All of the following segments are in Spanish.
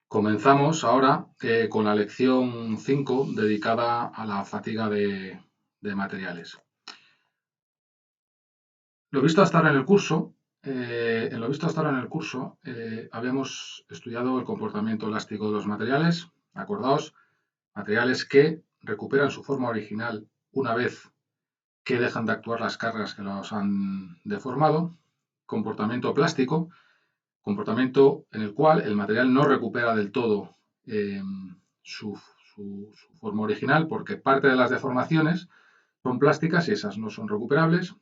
Comenzamos ahora con la lección 5 dedicada a la fatiga de materiales. Lo visto hasta ahora en el curso, en lo visto hasta ahora en el curso, habíamos estudiado el comportamiento elástico de los materiales. Acordaos, materiales que recuperan su forma original una vez que dejan de actuar las cargas que los han deformado. Comportamiento plástico, comportamiento en el cual el material no recupera del todo eh, su, su forma original porque parte de las deformaciones son plásticas y esas no son recuperables.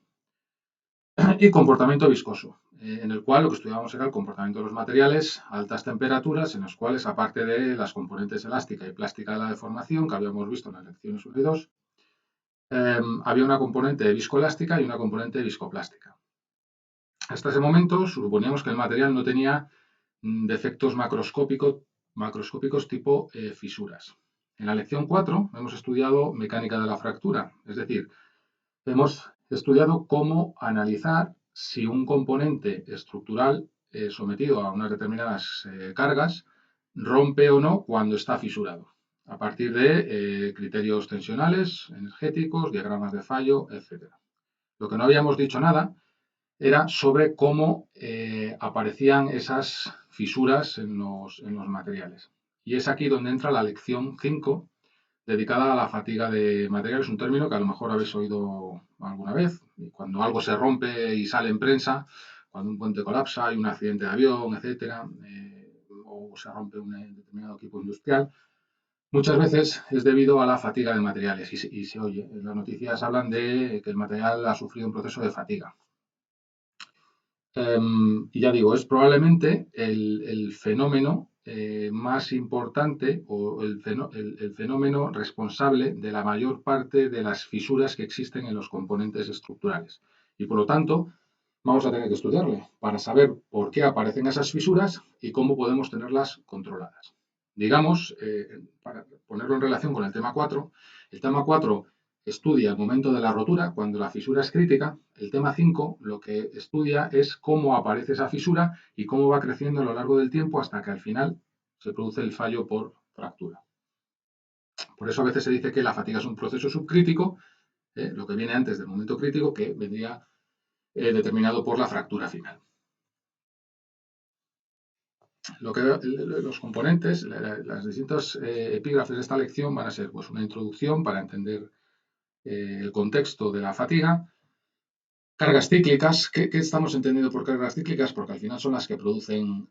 Y comportamiento viscoso, en el cual lo que estudiábamos era el comportamiento de los materiales a altas temperaturas, en los cuales, aparte de las componentes elástica y plástica de la deformación que habíamos visto en las lecciones 1 y 2, había una componente viscoelástica y una componente viscoplástica. Hasta ese momento suponíamos que el material no tenía defectos macroscópicos tipo fisuras. En la lección 4 hemos estudiado mecánica de la fractura, es decir, hemos estudiado cómo analizar si un componente estructural sometido a unas determinadas cargas rompe o no cuando está fisurado, a partir de criterios tensionales, energéticos, diagramas de fallo, etc. Lo que no habíamos dicho nada era sobre cómo aparecían esas fisuras en los materiales. Y es aquí donde entra la lección 5, dedicada a la fatiga de materiales, un término que a lo mejor habéis oído alguna vez. Cuando algo se rompe y sale en prensa, cuando un puente colapsa, hay un accidente de avión, etcétera, o se rompe un determinado equipo industrial, muchas veces es debido a la fatiga de materiales y se oye. Las noticias hablan de que el material ha sufrido un proceso de fatiga. Y ya digo, es probablemente el fenómeno más importante o el fenómeno responsable de la mayor parte de las fisuras que existen en los componentes estructurales. Y por lo tanto, vamos a tener que estudiarle para saber por qué aparecen esas fisuras y cómo podemos tenerlas controladas. Digamos, para ponerlo en relación con el tema 4, el tema 4 estudia el momento de la rotura, cuando la fisura es crítica. El tema 5 lo que estudia es cómo aparece esa fisura y cómo va creciendo a lo largo del tiempo hasta que al final se produce el fallo por fractura. Por eso a veces se dice que la fatiga es un proceso subcrítico, lo que viene antes del momento crítico, que vendría determinado por la fractura final. Los componentes, las distintas epígrafes de esta lección van a ser pues, una introducción para entender el contexto de la fatiga. Cargas cíclicas, ¿qué estamos entendiendo por cargas cíclicas? Porque al final son las que producen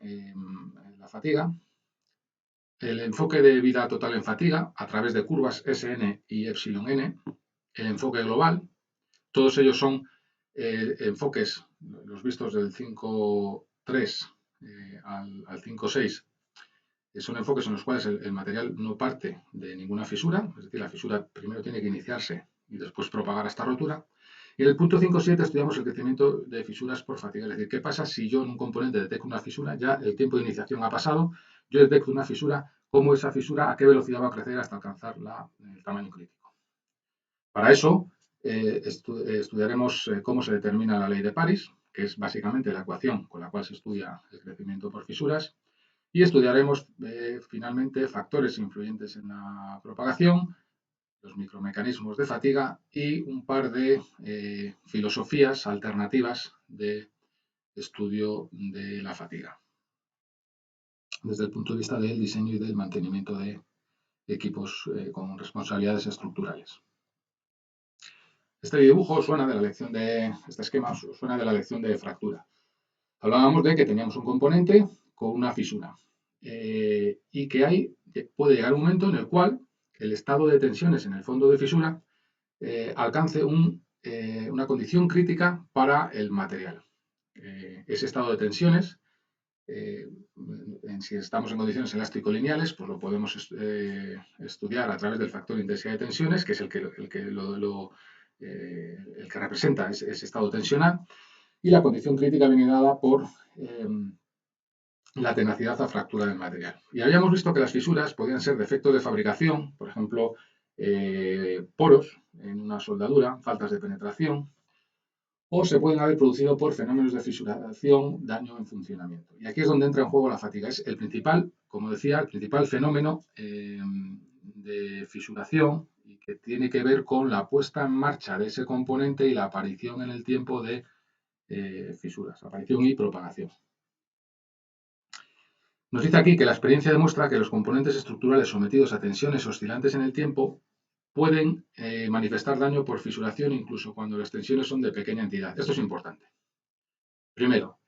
la fatiga. El enfoque de vida total en fatiga a través de curvas Sn y εn. El enfoque global. Todos ellos son enfoques, los vistos del 5.3 al 5.6, son enfoques en los cuales el material no parte de ninguna fisura, es decir, la fisura primero tiene que iniciarse y después propagar hasta rotura. Y en el punto 5.7 estudiamos el crecimiento de fisuras por fatiga, es decir, qué pasa si yo en un componente detecto una fisura, ya el tiempo de iniciación ha pasado, yo detecto una fisura, cómo esa fisura, a qué velocidad va a crecer hasta alcanzar el tamaño crítico. Para eso estudiaremos cómo se determina la ley de París, que es básicamente la ecuación con la cual se estudia el crecimiento por fisuras, y estudiaremos finalmente factores influyentes en la propagación, los micromecanismos de fatiga y un par de filosofías alternativas de estudio de la fatiga, desde el punto de vista del diseño y del mantenimiento de equipos con responsabilidades estructurales. Este dibujo suena de la lección de, este esquema suena de la lección de fractura. Hablábamos de que teníamos un componente con una fisura y que puede llegar un momento en el cual el estado de tensiones en el fondo de fisura alcance una condición crítica para el material. Ese estado de tensiones, si estamos en condiciones elástico-lineales, pues lo podemos estudiar a través del factor de intensidad de tensiones, que es el que representa ese estado tensional, y la condición crítica viene dada por la tenacidad a fractura del material. Y habíamos visto que las fisuras podían ser defectos de fabricación, por ejemplo, poros en una soldadura, faltas de penetración, o se pueden haber producido por fenómenos de fisuración, daño en funcionamiento. Y aquí es donde entra en juego la fatiga. Es el principal, como decía, el principal fenómeno de fisuración y que tiene que ver con la puesta en marcha de ese componente y la aparición en el tiempo de fisuras, aparición y propagación. Nos dice aquí que la experiencia demuestra que los componentes estructurales sometidos a tensiones oscilantes en el tiempo pueden manifestar daño por fisuración incluso cuando las tensiones son de pequeña entidad. Esto es importante. Primero,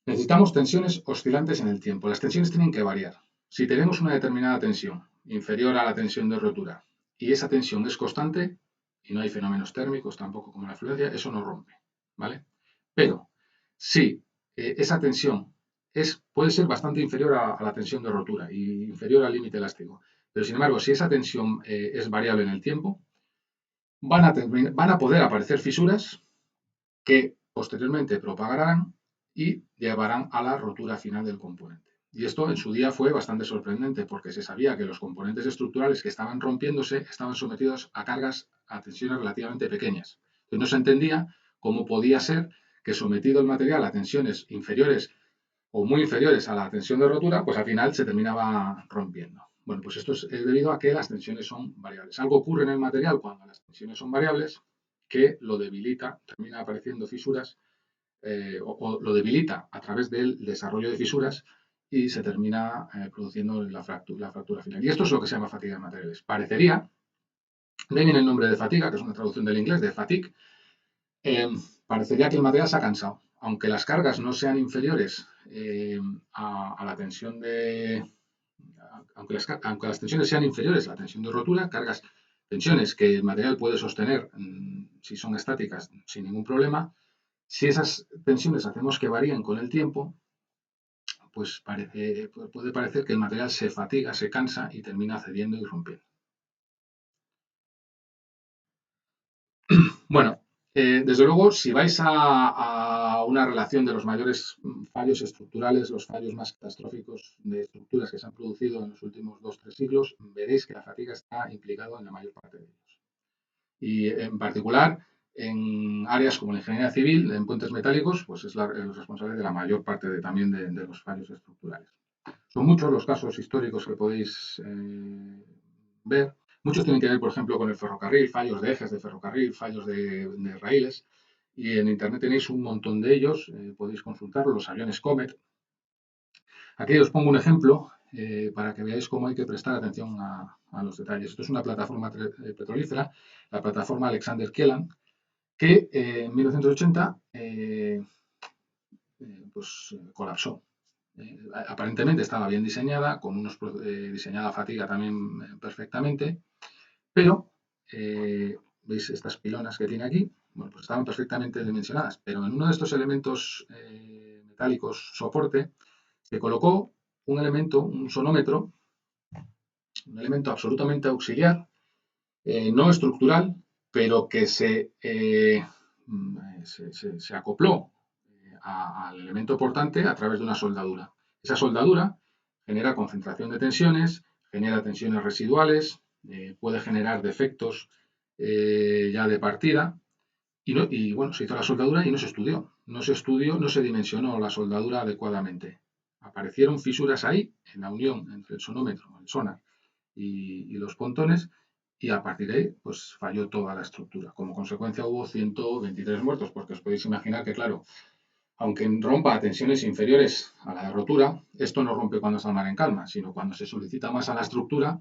necesitamos tensiones oscilantes en el tiempo. Las tensiones tienen que variar. Si tenemos una determinada tensión inferior a la tensión de rotura y esa tensión es constante y no hay fenómenos térmicos tampoco como la fluencia, eso no rompe, ¿vale? Pero si esa tensión puede ser bastante inferior a la tensión de rotura y inferior al límite elástico, pero sin embargo, si esa tensión es variable en el tiempo, van a poder aparecer fisuras que posteriormente propagarán y llevarán a la rotura final del componente. Y esto en su día fue bastante sorprendente porque se sabía que los componentes estructurales que estaban rompiéndose estaban sometidos a cargas, a tensiones relativamente pequeñas. Entonces no se entendía cómo podía ser que sometido el material a tensiones inferiores o muy inferiores a la tensión de rotura, pues al final se terminaba rompiendo. Bueno, pues esto es debido a que las tensiones son variables. Algo ocurre en el material cuando las tensiones son variables que lo debilita, termina apareciendo fisuras o lo debilita a través del desarrollo de fisuras y se termina produciendo la fractura final. Y esto es lo que se llama fatiga de materiales. Parecería, de ahí viene el nombre de fatiga, que es una traducción del inglés, de fatigue, parecería que el material se ha cansado. Aunque las cargas no sean inferiores a la tensión de... Aunque las tensiones sean inferiores a la tensión de rotura, tensiones que el material puede sostener si son estáticas sin ningún problema, si esas tensiones hacemos que varíen con el tiempo, pues puede parecer que el material se fatiga, se cansa y termina cediendo y rompiendo. Bueno, desde luego, si vais a una relación de los mayores fallos estructurales, los fallos más catastróficos de estructuras que se han producido en los últimos 2-3 siglos, veréis que la fatiga está implicada en la mayor parte de ellos. Y en particular, en áreas como la ingeniería civil, en puentes metálicos, pues es el responsable de la mayor parte también de los fallos estructurales. Son muchos los casos históricos que podéis ver. Muchos tienen que ver, por ejemplo, con el ferrocarril, fallos de ejes de ferrocarril, fallos de raíles. Y en Internet tenéis un montón de ellos, podéis consultarlos, los aviones Comet. Aquí os pongo un ejemplo para que veáis cómo hay que prestar atención a los detalles. Esto es una plataforma petrolífera, la plataforma Alexander Kielland, que en 1980 pues, colapsó. Aparentemente estaba bien diseñada, diseñada a fatiga también perfectamente, pero veis estas pilonas que tiene aquí, bueno, pues estaban perfectamente dimensionadas, pero en uno de estos elementos metálicos soporte se colocó un elemento, un sonómetro, un elemento absolutamente auxiliar, no estructural, pero que se acopló al elemento portante a través de una soldadura. Esa soldadura genera concentración de tensiones, genera tensiones residuales, puede generar defectos ya de partida. Y bueno, se hizo la soldadura y no se estudió. No se dimensionó la soldadura adecuadamente. Aparecieron fisuras ahí, en la unión entre el sonómetro, el sonar y los pontones, y a partir de ahí pues falló toda la estructura. Como consecuencia hubo 123 muertos, porque os podéis imaginar que, claro, aunque rompa a tensiones inferiores a la de rotura, esto no rompe cuando está el mar en calma, sino cuando se solicita más a la estructura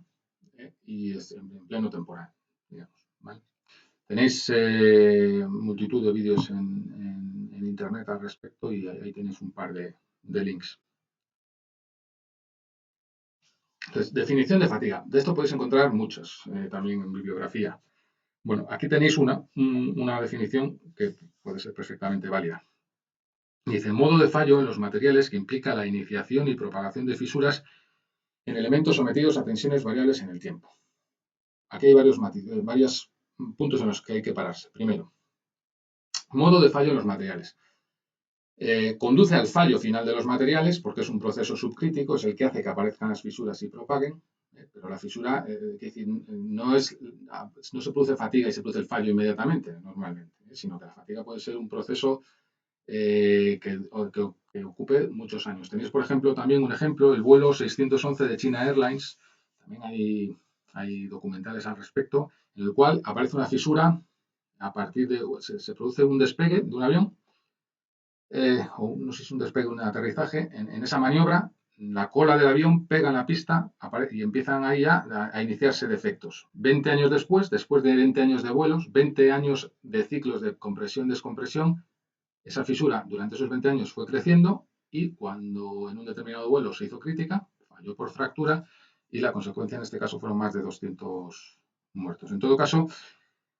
y es en pleno temporal, digamos, ¿vale? Tenéis multitud de vídeos en internet al respecto y ahí tenéis un par de links. Entonces, definición de fatiga. De esto podéis encontrar muchas también en bibliografía. Bueno, aquí tenéis una definición que puede ser perfectamente válida. Dice, modo de fallo en los materiales que implica la iniciación y propagación de fisuras en elementos sometidos a tensiones variables en el tiempo. Aquí hay varios puntos en los que hay que pararse. Primero, modo de fallo en los materiales. Conduce al fallo final de los materiales porque es un proceso subcrítico, es el que hace que aparezcan las fisuras y propaguen, pero la fisura no se produce fatiga y se produce el fallo inmediatamente, normalmente. sino que la fatiga puede ser un proceso que ocupe muchos años. Tenéis, por ejemplo, también un ejemplo, el vuelo 611 de China Airlines, también hay documentales al respecto, en el cual aparece una fisura a partir de, se produce un despegue de un avión, o no sé si es un despegue o un aterrizaje, en esa maniobra la cola del avión pega en la pista y empiezan ahí ya a iniciarse defectos. 20 años después de 20 años de vuelos, 20 años de ciclos de compresión-descompresión, esa fisura durante esos 20 años fue creciendo y cuando en un determinado vuelo se hizo crítica, falló por fractura y la consecuencia en este caso fueron más de 200 muertos. En todo caso,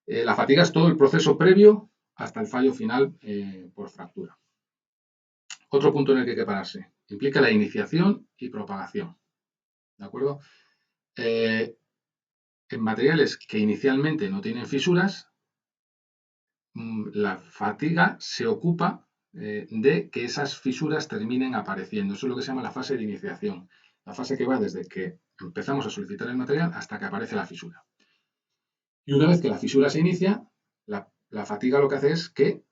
la fatiga es todo el proceso previo hasta el fallo final por fractura. Otro punto en el que hay que pararse. Implica la iniciación y propagación. ¿De acuerdo? En materiales que inicialmente no tienen fisuras, la fatiga se ocupa de que esas fisuras terminen apareciendo. Eso es lo que se llama la fase de iniciación. La fase que va desde que empezamos a solicitar el material hasta que aparece la fisura. Y una vez que la fisura se inicia, la fatiga lo que hace es que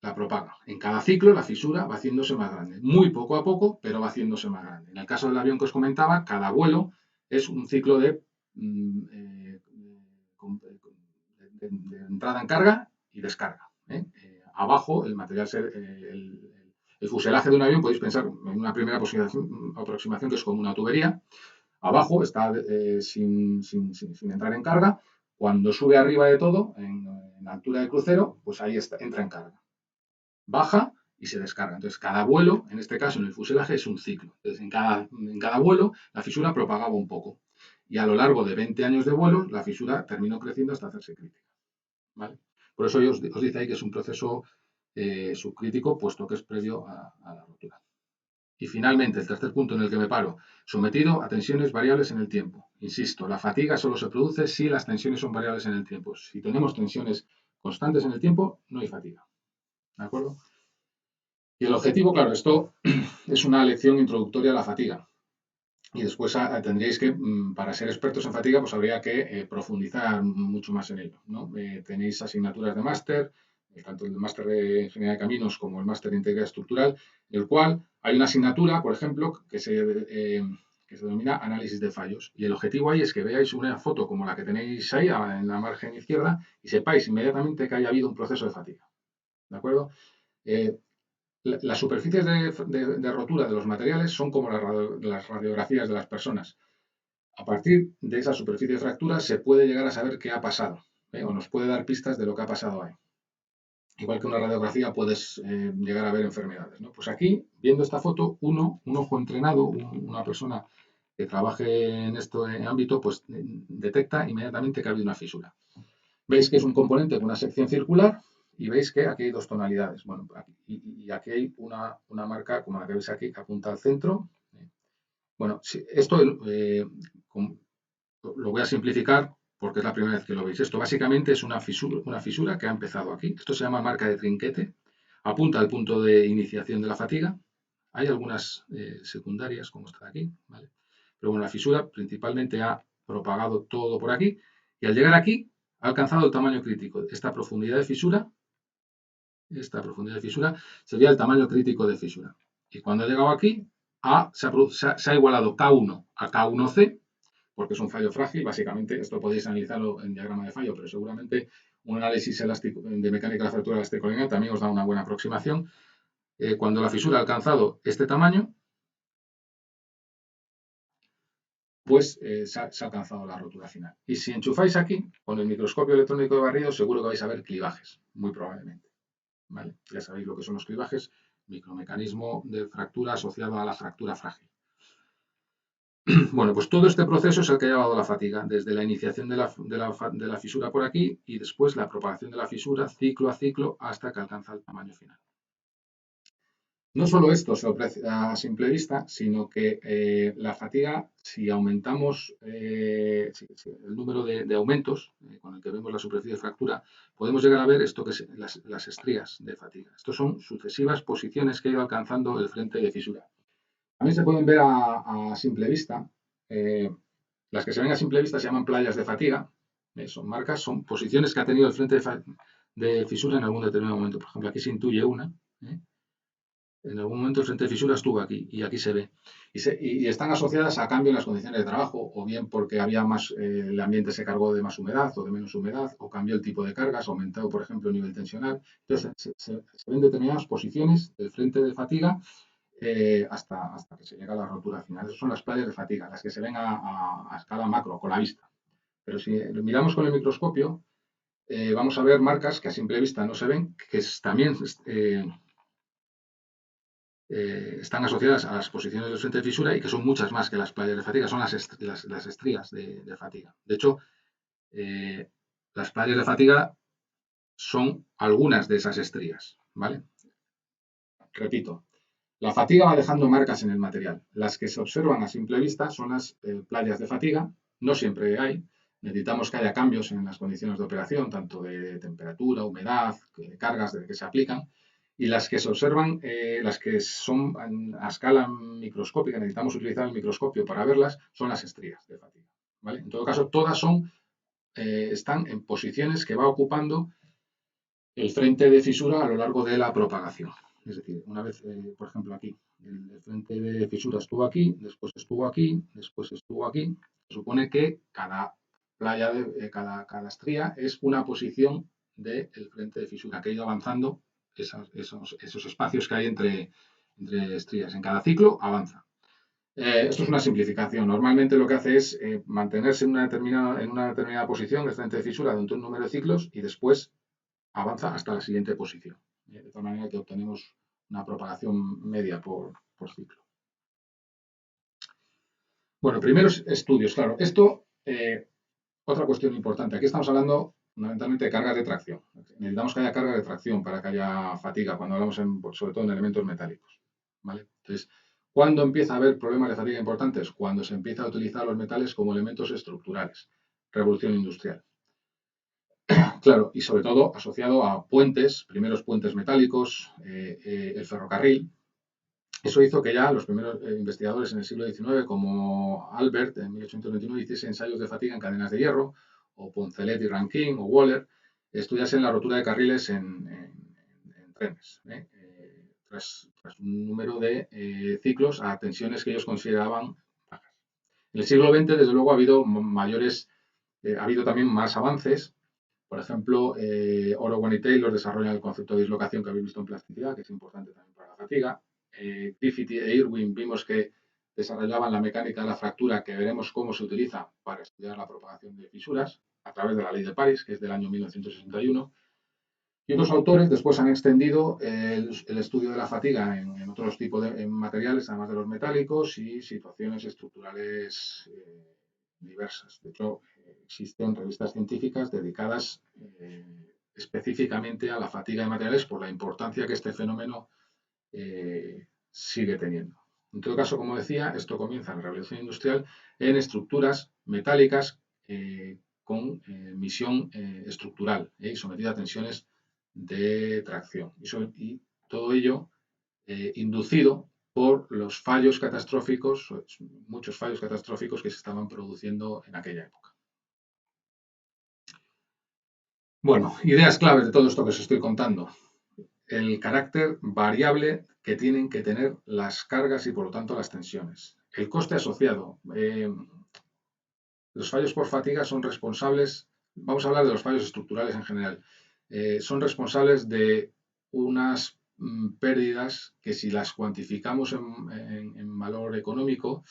la propaga. En cada ciclo la fisura va haciéndose más grande, muy poco a poco, pero va haciéndose más grande. En el caso del avión que os comentaba, cada vuelo es un ciclo de entrada en carga y descarga. Abajo, el material, el fuselaje de un avión, podéis pensar en una primera aproximación que es como una tubería. Abajo está sin entrar en carga. Cuando sube arriba de todo, en altura de crucero, pues ahí entra en carga. Baja y se descarga. Entonces, cada vuelo, en este caso en el fuselaje, es un ciclo. Entonces, en cada vuelo, la fisura propagaba un poco. Y a lo largo de 20 años de vuelo, la fisura terminó creciendo hasta hacerse crítica. ¿Vale? Por eso os dice ahí que es un proceso subcrítico, puesto que es previo a la rotura. Y finalmente, el tercer punto en el que me paro, sometido a tensiones variables en el tiempo. Insisto, la fatiga solo se produce si las tensiones son variables en el tiempo. Si tenemos tensiones constantes en el tiempo, no hay fatiga. ¿De acuerdo? Y el objetivo, claro, esto es una lección introductoria a la fatiga. Y después tendríais que, para ser expertos en fatiga, pues habría que profundizar mucho más en ello, ¿no? Tenéis asignaturas de máster, tanto el máster de Ingeniería de Caminos como el máster de Integridad Estructural, en el cual hay una asignatura, por ejemplo, que se denomina análisis de fallos. Y el objetivo ahí es que veáis una foto como la que tenéis ahí en la margen izquierda y sepáis inmediatamente que haya habido un proceso de fatiga. ¿De acuerdo? Las superficies de rotura de los materiales son como las radiografías de las personas. A partir de esa superficie de fractura se puede llegar a saber qué ha pasado, o nos puede dar pistas de lo que ha pasado ahí. Igual que una radiografía puedes llegar a ver enfermedades, ¿no? Pues aquí, viendo esta foto, un ojo entrenado, una persona que trabaje en este ámbito, pues detecta inmediatamente que ha habido una fisura. Veis que es un componente con una sección circular y veis que aquí hay dos tonalidades. Bueno, y aquí hay una marca, como la que veis aquí, que apunta al centro. Bueno, esto lo voy a simplificar porque es la primera vez que lo veis. Esto básicamente es una fisura que ha empezado aquí. Esto se llama marca de trinquete. Apunta al punto de iniciación de la fatiga. Hay algunas secundarias, como esta de aquí, ¿vale? Pero bueno, la fisura principalmente ha propagado todo por aquí y al llegar aquí ha alcanzado el tamaño crítico. Esta profundidad de fisura sería el tamaño crítico de fisura. Y cuando ha llegado aquí, se ha igualado K1 a K1C, porque es un fallo frágil. Básicamente, esto podéis analizarlo en diagrama de fallo, pero seguramente un análisis elástico de mecánica de la fractura elástico-lineal también os da una buena aproximación. Cuando la fisura ha alcanzado este tamaño, pues se ha alcanzado la rotura final. Y si enchufáis aquí, con el microscopio electrónico de barrido, seguro que vais a ver clivajes, muy probablemente. ¿Vale? Ya sabéis lo que son los clivajes, micromecanismo de fractura asociado a la fractura frágil. Bueno, pues todo este proceso es el que ha llevado a la fatiga, desde la iniciación de la fisura por aquí y después la propagación de la fisura ciclo a ciclo hasta que alcanza el tamaño final. No solo esto se ofrece a simple vista, sino que la fatiga, si aumentamos el número de aumentos con el que vemos la superficie de fractura, podemos llegar a ver esto que es las estrías de fatiga. Estos son sucesivas posiciones que ha ido alcanzando el frente de fisura. También se pueden ver a simple vista. Las que se ven a simple vista se llaman playas de fatiga. Son marcas, son posiciones que ha tenido el frente de fisura en algún determinado momento. Por ejemplo, aquí se intuye una. ¿eh? En algún momento el frente de fisura estuvo aquí y aquí se ve. Y están asociadas a cambio en las condiciones de trabajo, o bien porque había más, el ambiente se cargó de más humedad o de menos humedad, o cambió el tipo de cargas, aumentado, por ejemplo, el nivel tensional. Entonces, se ven determinadas posiciones del frente de fatiga hasta que se llega a la rotura final. Esas son las playas de fatiga, las que se ven a escala macro, con la vista. Pero si lo miramos con el microscopio, vamos a ver marcas que a simple vista no se ven, que también están asociadas a las posiciones del frente de fisura y que son muchas más que las playas de fatiga, son las estrías de fatiga. De hecho, las playas de fatiga son algunas de esas estrías, ¿vale? Repito, la fatiga va dejando marcas en el material. Las que se observan a simple vista son las playas de fatiga, no siempre hay. Necesitamos que haya cambios en las condiciones de operación, tanto de temperatura, humedad, cargas de que se aplican. Y las que se observan, las que son a escala microscópica, necesitamos utilizar el microscopio para verlas, son las estrías de fatiga. ¿Vale? En todo caso, todas están en posiciones que va ocupando el frente de fisura a lo largo de la propagación. Es decir, una vez, por ejemplo, aquí, el frente de fisura estuvo aquí, después estuvo aquí, después estuvo aquí. Se supone que cada playa, cada estría es una posición del frente de fisura que ha ido avanzando esos espacios que hay entre estrías. En cada ciclo avanza. Esto es una simplificación. Normalmente lo que hace es mantenerse en una determinada posición, el frente de fisura, durante un número de ciclos y después avanza hasta la siguiente posición. De tal manera que obtenemos una propagación media por ciclo. Bueno, primeros estudios, claro. Esto, otra cuestión importante. Aquí estamos hablando fundamentalmente de cargas de tracción. Necesitamos que haya cargas de tracción para que haya fatiga, cuando hablamos sobre todo en elementos metálicos. ¿Vale? Entonces, ¿cuándo empieza a haber problemas de fatiga importantes? Cuando se empieza a utilizar los metales como elementos estructurales. Revolución industrial. Claro, y sobre todo asociado a puentes, primeros puentes metálicos, el ferrocarril. Eso hizo que ya los primeros investigadores en el siglo XIX, como Albert en 1829, hiciesen ensayos de fatiga en cadenas de hierro, o Poncelet y Rankine, o Waller, estudiasen la rotura de carriles en trenes, tras un número de ciclos a tensiones que ellos consideraban bajas. En el siglo XX, desde luego, ha habido también más avances. Por ejemplo, Orowan y Taylor desarrollan el concepto de dislocación que habéis visto en plasticidad, que es importante también para la fatiga. Griffith e Irwin vimos que desarrollaban la mecánica de la fractura, que veremos cómo se utiliza para estudiar la propagación de fisuras a través de la ley de París, que es del año 1961. Y otros autores después han extendido el estudio de la fatiga en otros tipos de materiales, además de los metálicos, y situaciones estructurales diversas. De hecho, existen revistas científicas dedicadas específicamente a la fatiga de materiales por la importancia que este fenómeno sigue teniendo. En todo caso, como decía, esto comienza en la revolución industrial en estructuras metálicas con misión estructural y sometida a tensiones de tracción. Y todo ello inducido por los fallos catastróficos, muchos fallos catastróficos que se estaban produciendo en aquella época. Bueno, ideas claves de todo esto que os estoy contando. El carácter variable que tienen que tener las cargas y por lo tanto las tensiones. El coste asociado. Los fallos por fatiga son responsables, vamos a hablar de los fallos estructurales en general, son responsables de unas pérdidas que si las cuantificamos en valor económico,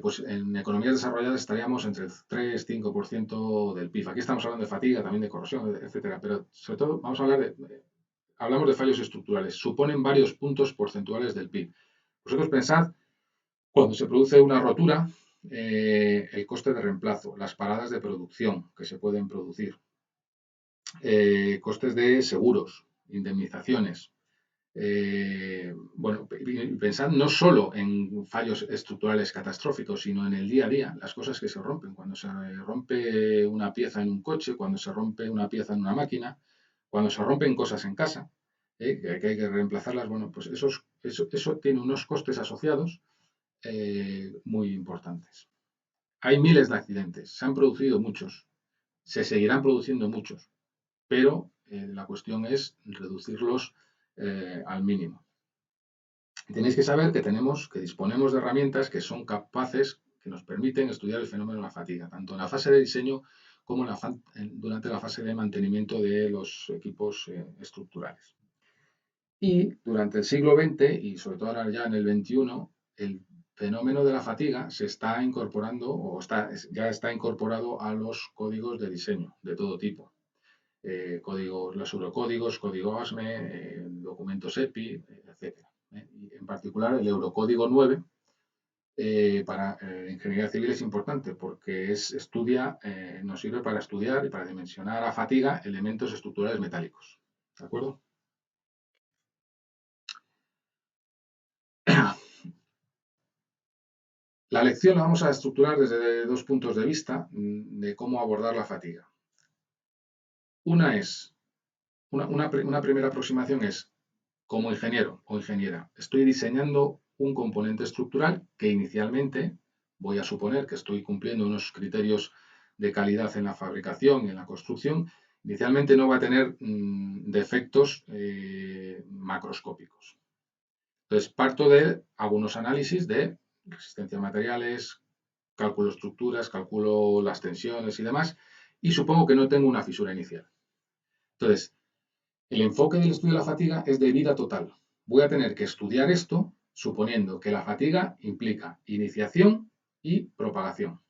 pues en economías desarrolladas estaríamos entre el 3-5% del PIB. Aquí estamos hablando de fatiga, también de corrosión, etcétera, pero sobre todo vamos a hablar hablamos de fallos estructurales, suponen varios puntos porcentuales del PIB. Vosotros pensad, cuando se produce una rotura, el coste de reemplazo, las paradas de producción que se pueden producir, costes de seguros, indemnizaciones. Bueno, pensad no solo en fallos estructurales catastróficos, sino en el día a día, las cosas que se rompen. Cuando se rompe una pieza en un coche, cuando se rompe una pieza en una máquina, cuando se rompen cosas en casa, que hay que reemplazarlas, bueno, pues eso tiene unos costes asociados muy importantes. Hay miles de accidentes, se han producido muchos, se seguirán produciendo muchos, pero la cuestión es reducirlos al mínimo. Tenéis que saber que disponemos de herramientas que son capaces, que nos permiten estudiar el fenómeno de la fatiga, tanto en la fase de diseño como durante la fase de mantenimiento de los equipos estructurales. Y durante el siglo XX y sobre todo ahora ya en el XXI, el fenómeno de la fatiga se está incorporando o ya está incorporado a los códigos de diseño de todo tipo. Los eurocódigos, código ASME, documentos EPI, etc. Y en particular el Eurocódigo 9 para ingeniería civil es importante porque nos sirve para estudiar y para dimensionar a fatiga elementos estructurales metálicos. ¿De acuerdo? La lección la vamos a estructurar desde dos puntos de vista de cómo abordar la fatiga. Una primera aproximación es, como ingeniero o ingeniera, estoy diseñando un componente estructural que inicialmente voy a suponer que estoy cumpliendo unos criterios de calidad en la fabricación y en la construcción. Inicialmente no va a tener defectos macroscópicos. Entonces, hago unos análisis de resistencia a materiales, calculo estructuras, calculo las tensiones y demás, y supongo que no tengo una fisura inicial. Entonces, el enfoque del estudio de la fatiga es de vida total. Voy a tener que estudiar esto suponiendo que la fatiga implica iniciación y propagación.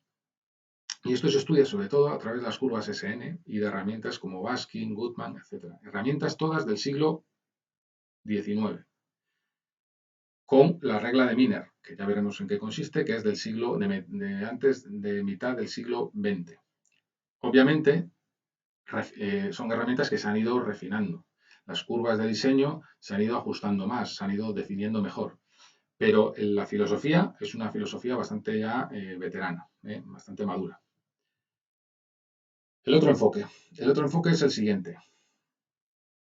Y esto se estudia sobre todo a través de las curvas SN y de herramientas como Baskin, Goodman, etc. Herramientas todas del siglo XIX. Con la regla de Miner, que ya veremos en qué consiste, que es del siglo antes de mitad del siglo XX. Obviamente, son herramientas que se han ido refinando. Las curvas de diseño se han ido ajustando más, se han ido definiendo mejor. Pero la filosofía es una filosofía bastante ya veterana, bastante madura. El otro enfoque es el siguiente.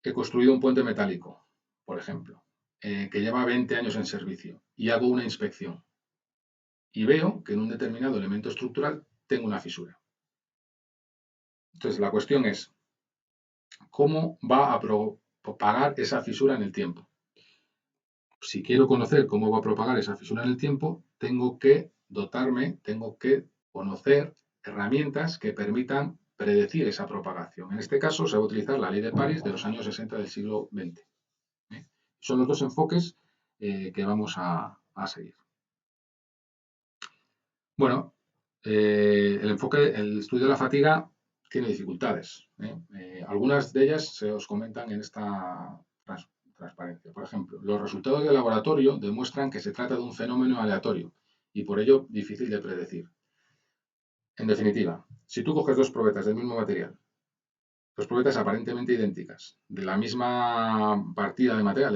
He construido un puente metálico, por ejemplo, que lleva 20 años en servicio y hago una inspección y veo que en un determinado elemento estructural tengo una fisura. Entonces, la cuestión es, ¿cómo va a propagar esa fisura en el tiempo? Si quiero conocer cómo va a propagar esa fisura en el tiempo, tengo que conocer herramientas que permitan predecir esa propagación. En este caso, se va a utilizar la ley de París de los años 60 del siglo XX. Son los dos enfoques que vamos a seguir. Bueno, el estudio de la fatiga tiene dificultades. Algunas de ellas se os comentan en esta transparencia. Por ejemplo, los resultados de laboratorio demuestran que se trata de un fenómeno aleatorio y por ello difícil de predecir. En definitiva, si tú coges dos probetas del mismo material, dos probetas aparentemente idénticas, de la misma partida de material,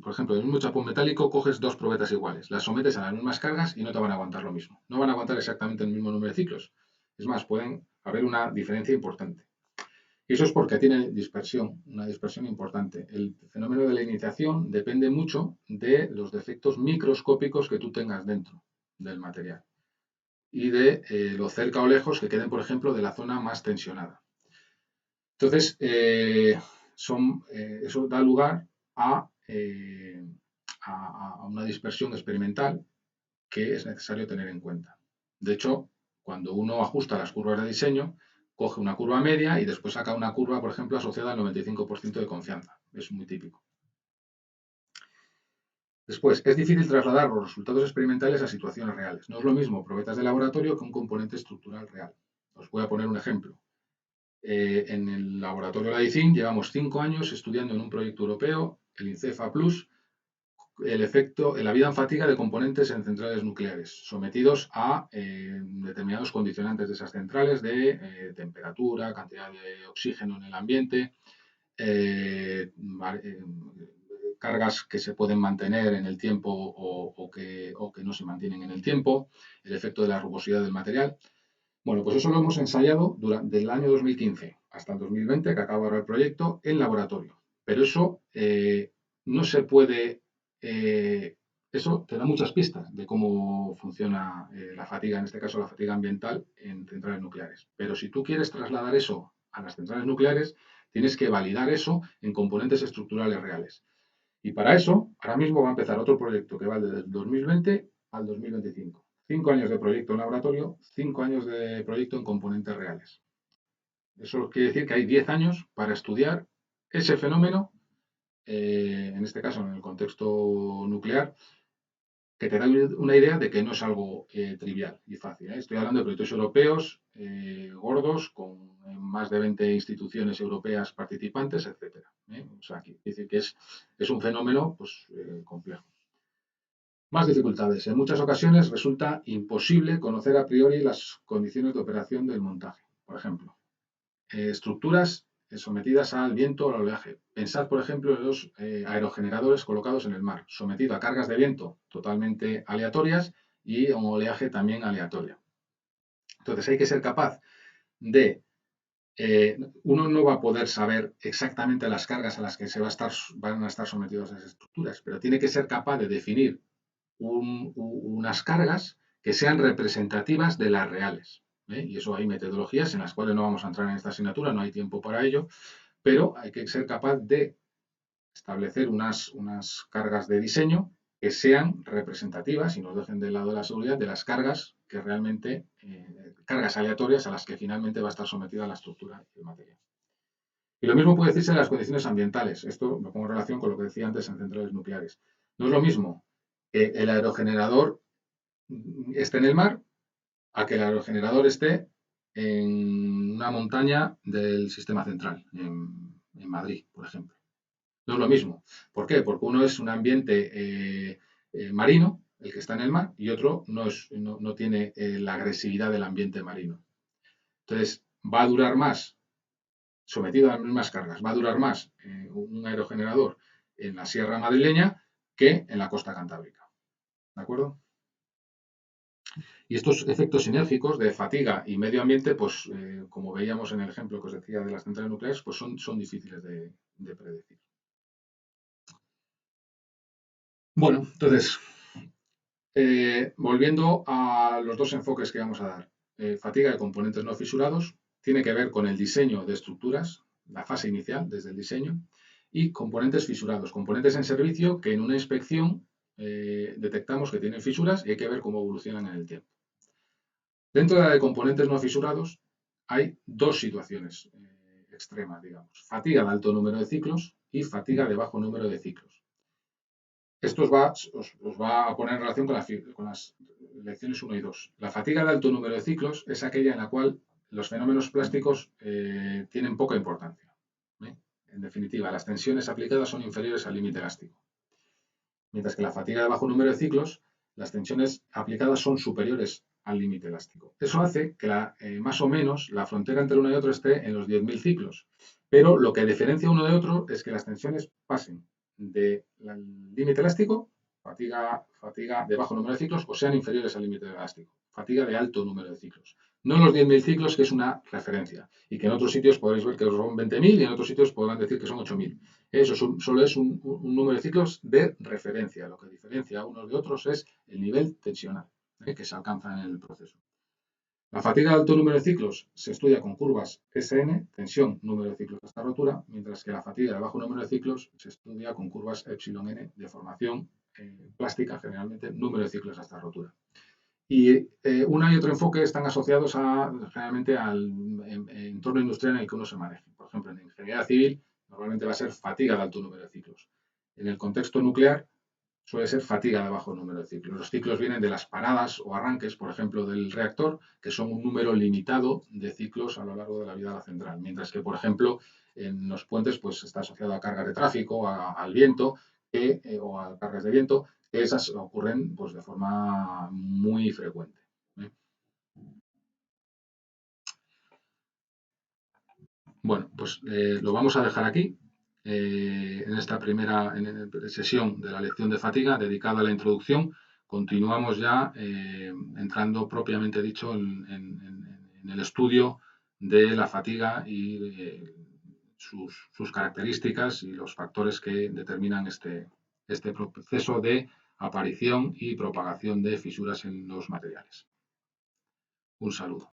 por ejemplo, del mismo chapón metálico, coges dos probetas iguales, las sometes a las mismas cargas y no te van a aguantar lo mismo. No van a aguantar exactamente el mismo número de ciclos. Es más, pueden haber una diferencia importante. Y eso es porque tiene una dispersión importante. El fenómeno de la iniciación depende mucho de los defectos microscópicos que tú tengas dentro del material y de lo cerca o lejos que queden, por ejemplo, de la zona más tensionada. Entonces, eso da lugar a una dispersión experimental que es necesario tener en cuenta. De hecho, cuando uno ajusta las curvas de diseño, coge una curva media y después saca una curva, por ejemplo, asociada al 95% de confianza. Es muy típico. Después, es difícil trasladar los resultados experimentales a situaciones reales. No es lo mismo probetas de laboratorio que un componente estructural real. Os voy a poner un ejemplo. En el laboratorio LAICIN llevamos 5 años estudiando en un proyecto europeo, el INCEFA Plus, el efecto en la vida en fatiga de componentes en centrales nucleares, sometidos a determinados condicionantes de esas centrales de temperatura, cantidad de oxígeno en el ambiente, cargas que se pueden mantener en el tiempo o que no se mantienen en el tiempo, el efecto de la rugosidad del material. Bueno, pues eso lo hemos ensayado durante el año 2015 hasta el 2020, que acaba ahora el proyecto, en laboratorio. Pero eso no se puede... eso te da muchas pistas de cómo funciona la fatiga, en este caso la fatiga ambiental en centrales nucleares. Pero si tú quieres trasladar eso a las centrales nucleares, Tienes que validar eso en componentes estructurales reales. Y para eso, ahora mismo va a empezar otro proyecto que va desde el 2020 al 2025. 5 años de proyecto en laboratorio, 5 años de proyecto en componentes reales. Eso quiere decir que hay 10 años para estudiar ese fenómeno, en este caso en el contexto nuclear, que te da una idea de que no es algo trivial y fácil. Estoy hablando de proyectos europeos gordos, con más de 20 instituciones europeas participantes, etcétera. O sea, quiere decir que es un fenómeno pues, complejo. Más dificultades. En muchas ocasiones resulta imposible conocer a priori las condiciones de operación del montaje. Por ejemplo, estructuras sometidas al viento o al oleaje. Pensad, por ejemplo, en los aerogeneradores colocados en el mar, sometido a cargas de viento totalmente aleatorias y a un oleaje también aleatorio. Entonces hay que ser capaz de uno no va a poder saber exactamente las cargas a las que van a estar sometidas esas estructuras, pero tiene que ser capaz de definir unas cargas que sean representativas de las reales. Y eso hay metodologías en las cuales no vamos a entrar en esta asignatura, no hay tiempo para ello, pero hay que ser capaz de establecer unas cargas de diseño que sean representativas y nos dejen del lado de la seguridad de las cargas que realmente, cargas aleatorias a las que finalmente va a estar sometida la estructura y el material. Y lo mismo puede decirse de las condiciones ambientales. Esto lo pongo en relación con lo que decía antes en centrales nucleares. No es lo mismo que el aerogenerador esté en el mar a que el aerogenerador esté en una montaña del sistema central, en Madrid, por ejemplo. No es lo mismo. ¿Por qué? Porque uno es un ambiente marino, el que está en el mar, y otro no tiene la agresividad del ambiente marino. Entonces, va a durar más, sometido a las mismas cargas, va a durar más un aerogenerador en la sierra madrileña que en la costa cantábrica. ¿De acuerdo? Y estos efectos sinérgicos de fatiga y medio ambiente, pues como veíamos en el ejemplo que os decía de las centrales nucleares, pues son difíciles de predecir. Bueno, entonces, volviendo a los dos enfoques que vamos a dar. Fatiga de componentes no fisurados tiene que ver con el diseño de estructuras, la fase inicial desde el diseño, y componentes fisurados, componentes en servicio que en una inspección detectamos que tienen fisuras y hay que ver cómo evolucionan en el tiempo. Dentro de la de componentes no fisurados hay dos situaciones extremas, digamos. Fatiga de alto número de ciclos y fatiga de bajo número de ciclos. Esto os va a poner en relación con las lecciones 1 y 2. La fatiga de alto número de ciclos es aquella en la cual los fenómenos plásticos tienen poca importancia. En definitiva, las tensiones aplicadas son inferiores al límite elástico. Mientras que la fatiga de bajo número de ciclos, las tensiones aplicadas son superiores al límite elástico. Eso hace que más o menos la frontera entre uno y otro esté en los 10.000 ciclos. Pero lo que diferencia uno de otro es que las tensiones pasen del límite elástico, fatiga de bajo número de ciclos, o sean inferiores al límite elástico, fatiga de alto número de ciclos. No los 10.000 ciclos, que es una referencia, y que en otros sitios podréis ver que son 20.000 y en otros sitios podrán decir que son 8.000. Eso solo es un número de ciclos de referencia. Lo que diferencia a unos de otros es el nivel tensional que se alcanza en el proceso. La fatiga de alto número de ciclos se estudia con curvas SN, tensión, número de ciclos hasta rotura, mientras que la fatiga de bajo número de ciclos se estudia con curvas εN, deformación plástica, generalmente, número de ciclos hasta rotura. Y uno y otro enfoque están asociados generalmente al entorno industrial en el que uno se maneje. Por ejemplo, en ingeniería civil normalmente va a ser fatiga de alto número de ciclos. En el contexto nuclear suele ser fatiga de bajo número de ciclos. Los ciclos vienen de las paradas o arranques, por ejemplo, del reactor, que son un número limitado de ciclos a lo largo de la vida de la central. Mientras que, por ejemplo, en los puentes pues, está asociado a cargas de tráfico, al viento o a cargas de viento, que esas ocurren pues, de forma muy frecuente. Bueno, pues lo vamos a dejar aquí. En esta primera sesión de la lección de fatiga dedicada a la introducción, continuamos ya entrando propiamente dicho en el estudio de la fatiga y sus características y los factores que determinan este proceso de aparición y propagación de fisuras en los materiales. Un saludo.